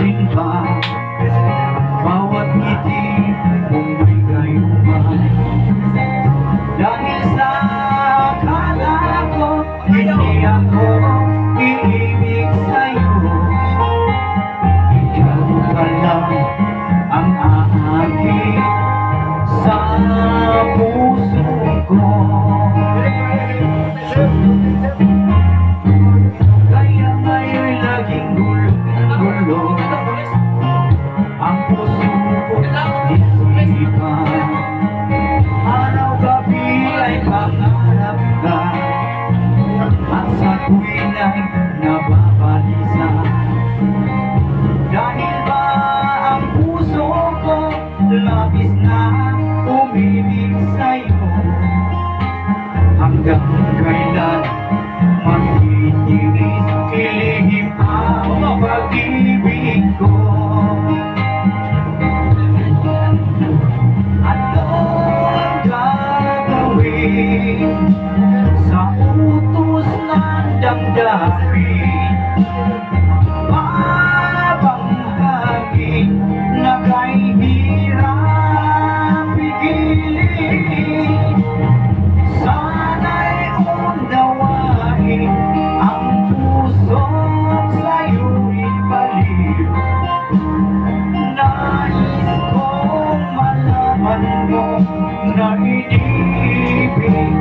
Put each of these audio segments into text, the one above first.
sinta, bawat ngiti mong may gayuman. Dahil sa akala ko, hindi ako iibig sa'yo. Ikaw ka lang ang aakit sa puso ko. Kaya ngayon'y laging gulo-gulo ang puso ko isipan. Araw-gabi ay pangarap ka, at sa tuwin ay nababalisa. Dahil ba ang puso ko labis na umibig sa'yo? Hanggang kailan magtitiis, ilihim ang pag-ibig ko? Anong gagawin sa utos ng damdamin? Para bang hangin na kay hirap pigilin? Sana'y unawain ang pusong sa'yo'y baliw. Nais kong malaman mo na inibig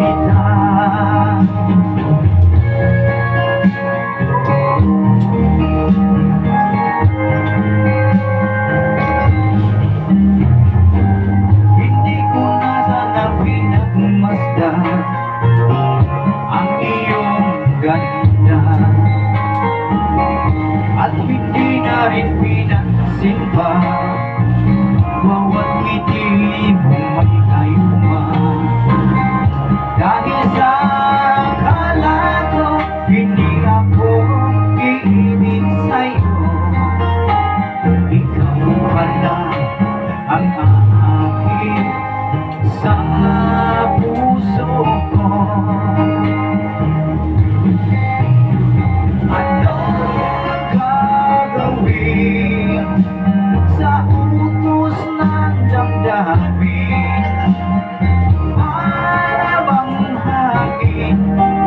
kita. Hindi ko na sana pinagmasdan ang iyong ganda, at hindi na rin pinansin pa bawat ngiti mong may kayuman. Dahil sa akala ko, hindi ako iibig sa'yo. Ikaw pala ang aakit sa puso ko. Anong gagawin sa utos ng damdamin? Para bang hangin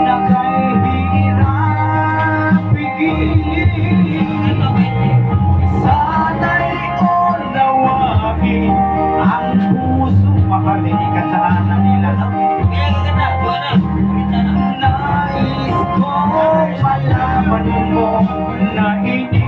na kay hirap pigilin? Sana'y unawain ang puso. Makalinig ka sa anak nila. Nais kong malaman mo na hindi